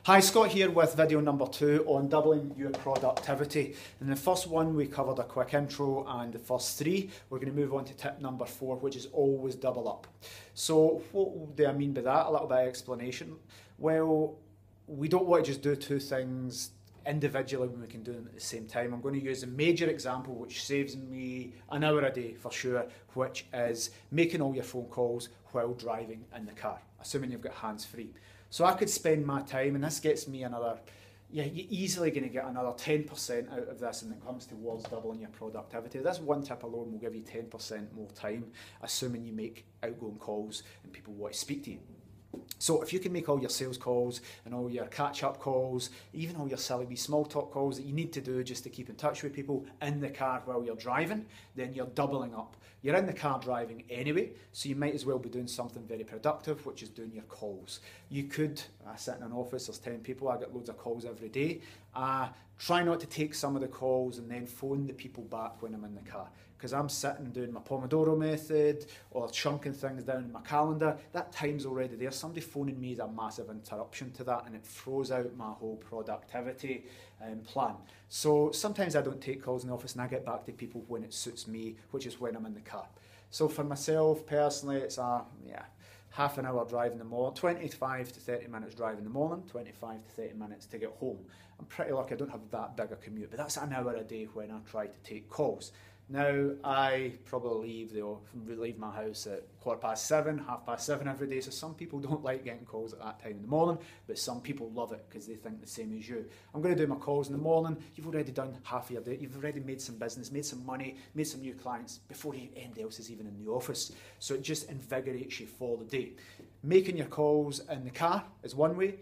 Hi, Scott here with video number 2 on doubling your productivity. In the first one we covered a quick intro, and the first 3 we're going to move on to tip number 4, which is always double up. So what do I mean by that? A little bit of explanation. Well, we don't want to just do 2 things individually when we can do them at the same time. I'm going to use a major example which saves me an hour a day for sure, which is making all your phone calls while driving in the car, assuming you've got hands-free. So I could spend my time, and this gets me another, you're easily going to get another 10% out of this, and it comes towards doubling your productivity. This one tip alone will give you 10% more time, assuming you make outgoing calls and people want to speak to you. So if you can make all your sales calls and all your catch-up calls, even all your silly wee small talk calls that you need to do just to keep in touch with people in the car while you're driving, then you're doubling up. You're in the car driving anyway, so you might as well be doing something very productive, which is doing your calls. You could, I sit in an office, there's 10 people, I get loads of calls every day. Try not to take some of the calls and then phone the people back when I'm in the car, because I'm sitting doing my Pomodoro method or chunking things down in my calendar. That time's already there. Somebody phoning me is a massive interruption to that, and it throws out my whole productivity plan. So sometimes I don't take calls in the office, and I get back to people when it suits me, which is when I'm in the car. So for myself personally, it's half an hour drive in the morning, 25 to 30 minutes drive in the morning, 25 to 30 minutes to get home. I'm pretty lucky I don't have that big a commute, but that's an hour a day when I try to take calls. Now, I probably leave my house at 7:15, 7:30 every day, so some people don't like getting calls at that time in the morning, but some people love it because they think the same as you. I'm going to do my calls in the morning. You've already done half of your day. You've already made some business, made some money, made some new clients before anybody else is even in the office. So it just invigorates you for the day. Making your calls in the car is one way.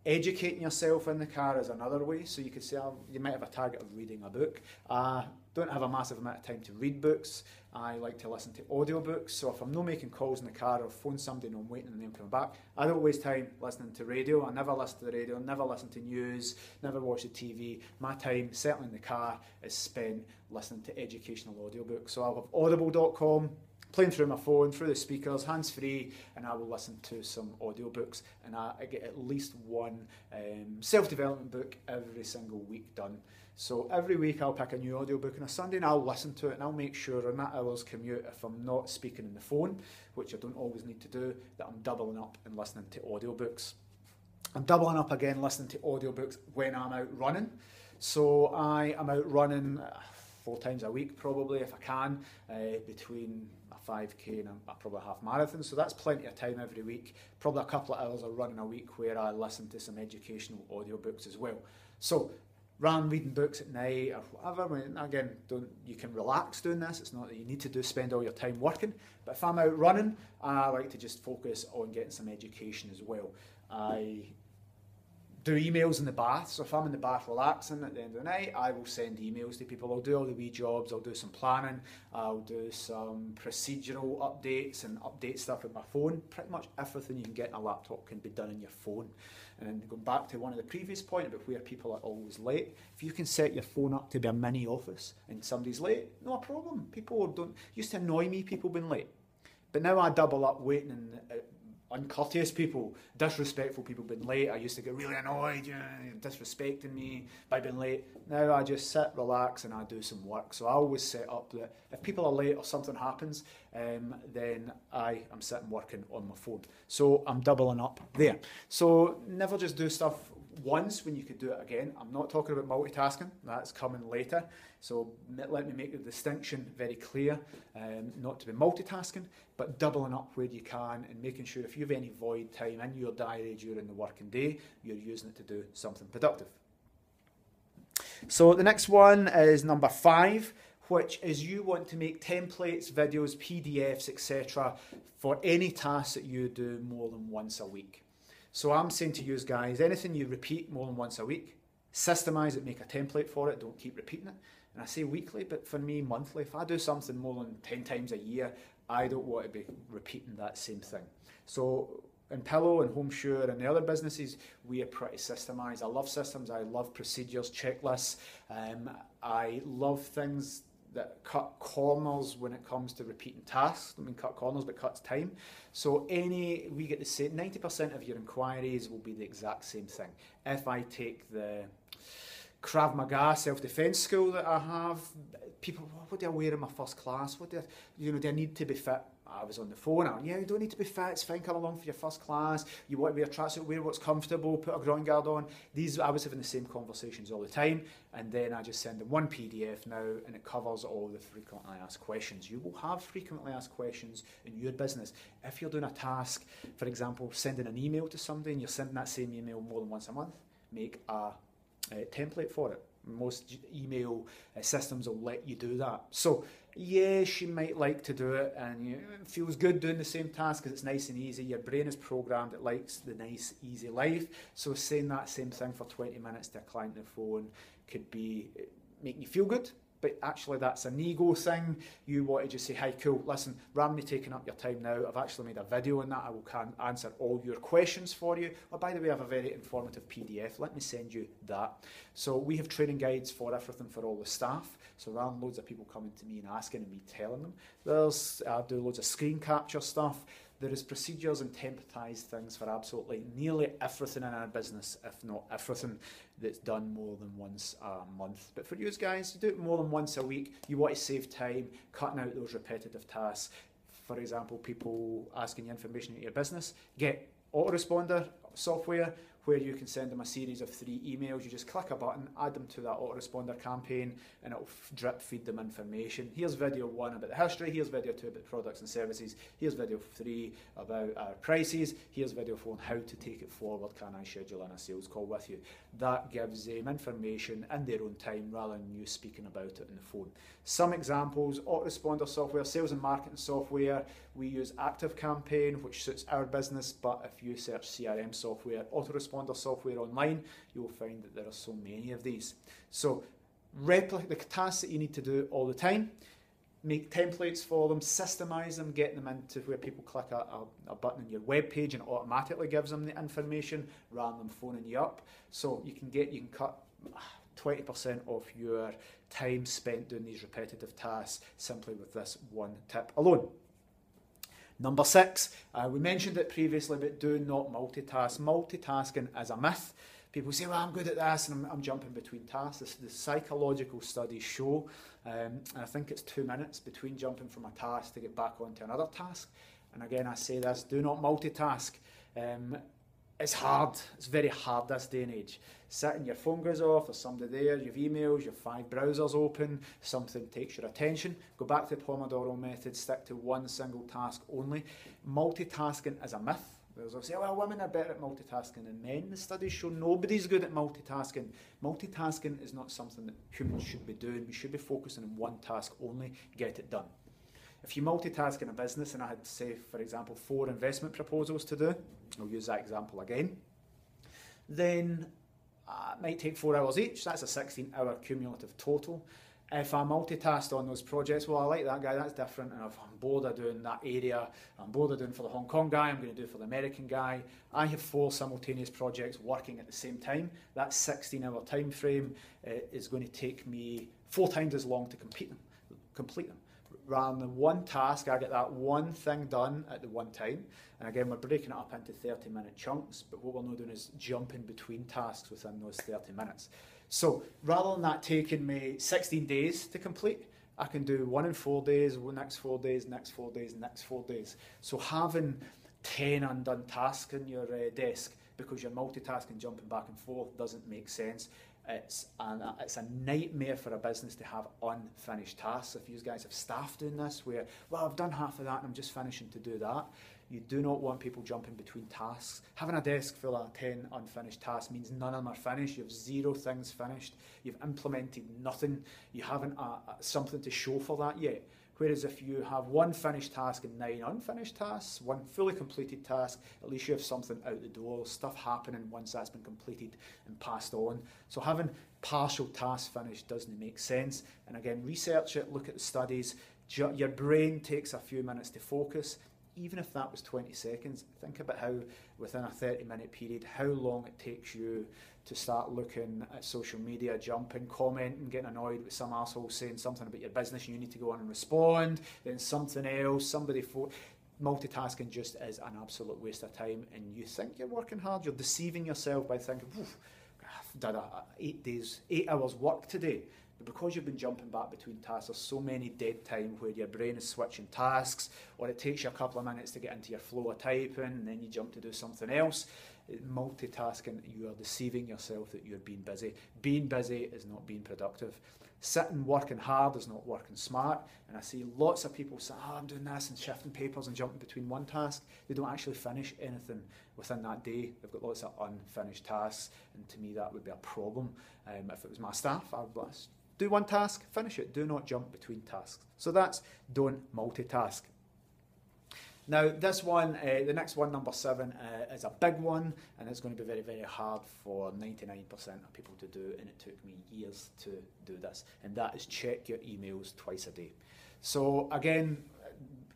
Educating yourself in the car is another way. So you could say, you might have a target of reading a book. Don't have a massive amount of time to read books. I like to listen to audiobooks. So if I'm not making calls in the car or phone somebody and I'm waiting on them coming back, I don't waste time listening to radio. I never listen to the radio, never listen to news, never watch the TV. My time, certainly in the car, is spent listening to educational audiobooks. So I'll have audible.com, playing through my phone, through the speakers, hands-free, and I will listen to some audiobooks, and I get at least one self-development book every single week done. So every week I'll pick a new audiobook on a Sunday and I'll listen to it, and I'll make sure on that hour's commute, if I'm not speaking on the phone, which I don't always need to do, that I'm doubling up and listening to audiobooks. I'm doubling up again listening to audiobooks when I'm out running. So I am out running 4 times a week probably, if I can, between a 5k and probably a half marathon. So that's plenty of time every week. Probably a couple of hours of running a week where I listen to some educational audiobooks as well. So rather than reading books at night or whatever, again, you can relax doing this. It's not that you need to spend all your time working. But if I'm out running, I like to just focus on getting some education as well. I do emails in the bath, so if I'm in the bath relaxing at the end of the night, I will send emails to people. I'll do all the wee jobs, I'll do some planning, I'll do some procedural updates and update stuff with my phone. Pretty much everything you can get in a laptop can be done on your phone. And then going back to one of the previous points about where people are always late, if you can set your phone up to be a mini office and somebody's late, no problem. People used to annoy me, people being late. But now I double up waiting and uncourteous people, disrespectful people being late. I used to get really annoyed, disrespecting me by being late. Now I just sit, relax, and I do some work. So I always set up that if people are late or something happens, then I am sitting working on my phone. So I'm doubling up there. So never just do stuff once when you could do it again. I'm not talking about multitasking, that's coming later. So let me make the distinction very clear, not to be multitasking, but doubling up where you can and making sure if you have any void time in your diary during the working day, you're using it to do something productive. So the next one is number 5, which is you want to make templates, videos, PDFs, etc. for any task that you do more than once a week. So I'm saying to you guys, anything you repeat more than once a week, systemize it, make a template for it, don't keep repeating it. And I say weekly, but for me monthly. If I do something more than 10 times a year, I don't want to be repeating that same thing. So in Pillow and Home Sure and the other businesses, we are pretty systemised. I love systems, I love procedures, checklists. I love things that cut corners when it comes to repeating tasks. I mean cut corners, but cuts time. So we get to say 90% of your inquiries will be the exact same thing. If I take the Krav Maga self-defense school that I have, people, what do I wear in my first class? What do I need to be fit? I was on the phone. Yeah, you don't need to be fit. It's fine. Come along for your first class. You want to wear a tracksuit, wear what's comfortable, put a groin guard on. I was having the same conversations all the time, and then I just send them one PDF now, and it covers all the frequently asked questions. You will have frequently asked questions in your business. If you're doing a task, for example, sending an email to somebody, and you're sending that same email more than once a month, make a template for it. Most email systems will let you do that. So yes, you might like to do it, and it feels good doing the same task because it's nice and easy. Your brain is programmed, it likes the nice, easy life. So saying that same thing for 20 minutes to a client on the phone could be making you feel good. But actually that's an ego thing. You want to just say, hi, cool, listen, rather than me taking up your time now, I've actually made a video on that. I will answer all your questions for you. Oh, by the way, I have a very informative PDF. Let me send you that. So we have training guides for everything for all the staff. So rather than loads of people coming to me and asking and me telling them, I do loads of screen capture stuff. There is procedures and templatized things for absolutely nearly everything in our business, if not everything that's done more than once a month. But for you guys, you do it more than once a week. You want to save time, cutting out those repetitive tasks. For example, people asking you information about your business, get autoresponder software where you can send them a series of 3 emails. You just click a button, add them to that autoresponder campaign, and it'll drip feed them information. Here's video 1 about the history, here's video 2 about products and services, here's video 3 about our prices, here's video 4 on how to take it forward, can I schedule in a sales call with you. That gives them information in their own time rather than you speaking about it on the phone. Some examples: autoresponder software, sales and marketing software. We use ActiveCampaign, which suits our business, but if you search CRM software, autoresponder software online, you will find that there are so many of these. So replicate the tasks that you need to do all the time, make templates for them, systemize them, get them into where people click a button on your web page and it automatically gives them the information rather than phoning you up. So you can cut 20% of your time spent doing these repetitive tasks simply with this one tip alone. Number 6, we mentioned it previously, but do not multitask. Multitasking is a myth. People say, well, I'm good at this and I'm jumping between tasks. The psychological studies show, and I think it's 2 minutes between jumping from a task to get back onto another task. And again, I say this, do not multitask. It's hard. It's very hard this day and age. Sitting, your phone goes off, there's somebody there, you have emails, you have 5 browsers open, something takes your attention. Go back to the Pomodoro method, stick to one single task only. Multitasking is a myth. They'll say, well, women are better at multitasking than men. The studies show nobody's good at multitasking. Multitasking is not something that humans should be doing. We should be focusing on one task only, get it done. If you multitask in a business, and I had, say, for example, 4 investment proposals to do, I'll use that example again, then it might take 4 hours each. That's a 16-hour cumulative total. If I multitasked on those projects, well, I like that guy, that's different, and if I'm bored of doing that area, I'm bored of doing for the Hong Kong guy, I'm going to do it for the American guy. I have 4 simultaneous projects working at the same time. That 16-hour time frame is going to take me 4 times as long to complete them. Rather than one task, I get that one thing done at the one time. And again, we're breaking it up into 30-minute chunks, but what we're not doing is jumping between tasks within those 30 minutes. So rather than that taking me 16 days to complete, I can do 1 in 4 days, next 4 days, next 4 days, next 4 days. So having 10 undone tasks in your desk because you're multitasking, jumping back and forth, doesn't make sense. It's a nightmare for a business to have unfinished tasks. If you guys have staff doing this where, well, I've done half of that and I'm just finishing to do that, you do not want people jumping between tasks. Having a desk full of 10 unfinished tasks means none of them are finished. You have 0 things finished. You've implemented nothing. You haven't something to show for that yet. Whereas if you have 1 finished task and 9 unfinished tasks, 1 fully completed task, at least you have something out the door, stuff happening once that's been completed and passed on. So having partial tasks finished doesn't make sense. And again, research it, look at the studies. Your brain takes a few minutes to focus. even if that was 20 seconds, think about how within a 30-minute period, how long it takes you to start looking at social media, jumping, commenting, getting annoyed with some arsehole saying something about your business, you need to go on and respond, then something else, multitasking just is an absolute waste of time, and you think you're working hard, you're deceiving yourself by thinking, I've done 8 hours work today. But because you've been jumping back between tasks, there's so many dead time where your brain is switching tasks, or it takes you a couple of minutes to get into your flow of typing, and then you jump to do something else. Multitasking, you are deceiving yourself that you're being busy. Being busy is not being productive. Sitting working hard is not working smart. And I see lots of people say, I'm doing this and shifting papers and jumping between one task. They don't actually finish anything within that day. They've got lots of unfinished tasks, and to me that would be a problem. If it was my staff, I would do one task, finish it. Do not jump between tasks. So that's don't multitask. Now this one, the next one, number 7, is a big one, and it's going to be very, very hard for 99% of people to do, and it took me years to do this, and that is check your emails twice a day. So again,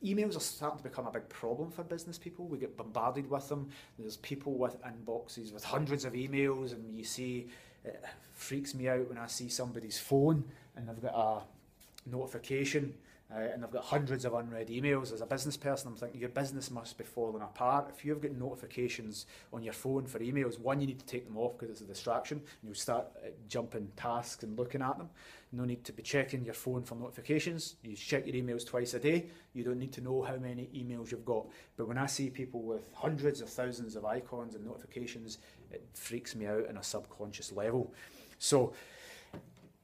emails are starting to become a big problem for business people. We get bombarded with them. There's people with inboxes with hundreds of emails, and you see, it freaks me out when I see somebody's phone and they've got a notification and they've got hundreds of unread emails. As a business person, I'm thinking your business must be falling apart. If you've got notifications on your phone for emails, one, you need to take them off because it's a distraction, and you'll start jumping tasks and looking at them. No need to be checking your phone for notifications. You check your emails twice a day. You don't need to know how many emails you've got. But when I see people with hundreds of thousands of icons and notifications, it freaks me out on a subconscious level. So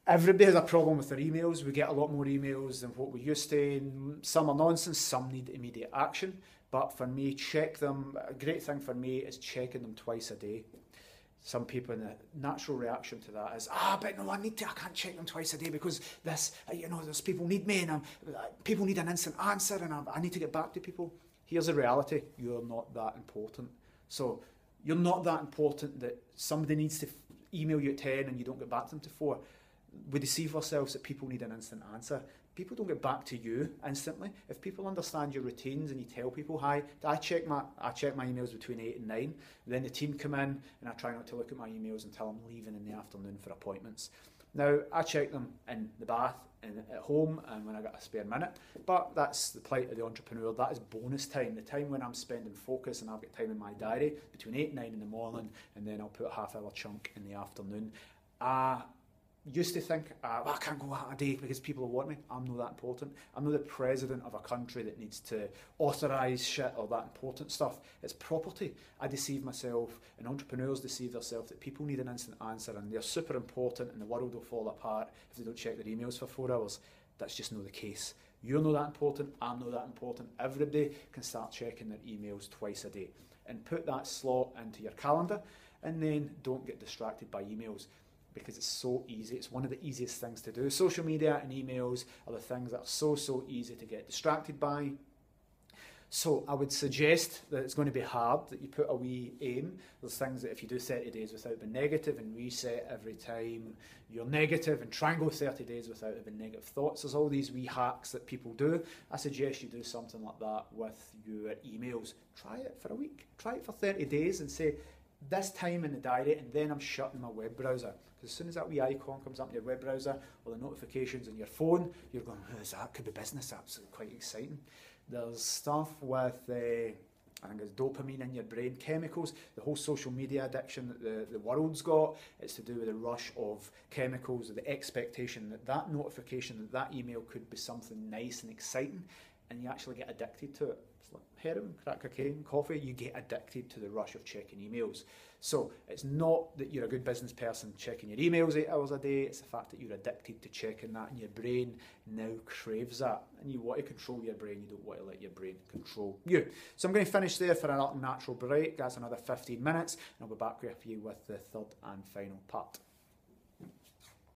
everybody has a problem with their emails. We get a lot more emails than what we used to. Some are nonsense, some need immediate action. But for me, check them. A great thing for me is checking them twice a day. Some people, the natural reaction to that is, but no, I can't check them twice a day because this, there's people need me, and people need an instant answer, and I need to get back to people. Here's the reality: you're not that important. So you're not that important that somebody needs to email you at 10 and you don't get back to them to 4. We deceive ourselves that people need an instant answer. People don't get back to you instantly. If people understand your routines and you tell people, hi, I check my emails between 8 and 9. Then the team come in and I try not to look at my emails until I'm leaving in the afternoon for appointments. Now, I check them in the bath and at home and when I got a spare minute, but that's the plight of the entrepreneur. That is bonus time, the time when I'm spending focus and I've got time in my diary between 8 and 9 in the morning, and then I'll put a half-hour chunk in the afternoon. Used to think, I can't go out a day because people will want me. I'm not that important. I'm not the president of a country that needs to authorise shit or that important stuff. It's property. I deceive myself, and entrepreneurs deceive themselves that people need an instant answer and they're super important and the world will fall apart if they don't check their emails for 4 hours. That's just not the case. You're not that important. I'm not that important. Everybody can start checking their emails twice a day, and put that slot into your calendar, and then don't get distracted by emails. Because it's so easy. It's one of the easiest things to do. Social media and emails are the things that are so easy to get distracted by. So I would suggest that it's going to be hard, that you put a wee aim. There's things that if you do 30 days without being negative and reset every time you're negative, and try and go 30 days without having negative thoughts. There's all these wee hacks that people do. I suggest you do something like that with your emails. Try it for a week. Try it for 30 days and say, this time in the diary, and then I'm shutting my web browser. Because as soon as that wee icon comes up in your web browser or the notifications on your phone, you're going, that could be business. That's quite exciting. There's stuff with, I think it's dopamine in your brain, chemicals. The whole social media addiction that the world's got, it's to do with the rush of chemicals, the expectation that that notification, that email could be something nice and exciting, and you actually get addicted to it. It's like heroin, crack cocaine, coffee. You get addicted to the rush of checking emails. So it's not that you're a good business person checking your emails 8 hours a day. It's the fact that you're addicted to checking that, and your brain now craves that. And you want to control your brain. You don't want to let your brain control you. So I'm going to finish there for a natural break. That's another 15 minutes. And I'll be back with you with the third and final part.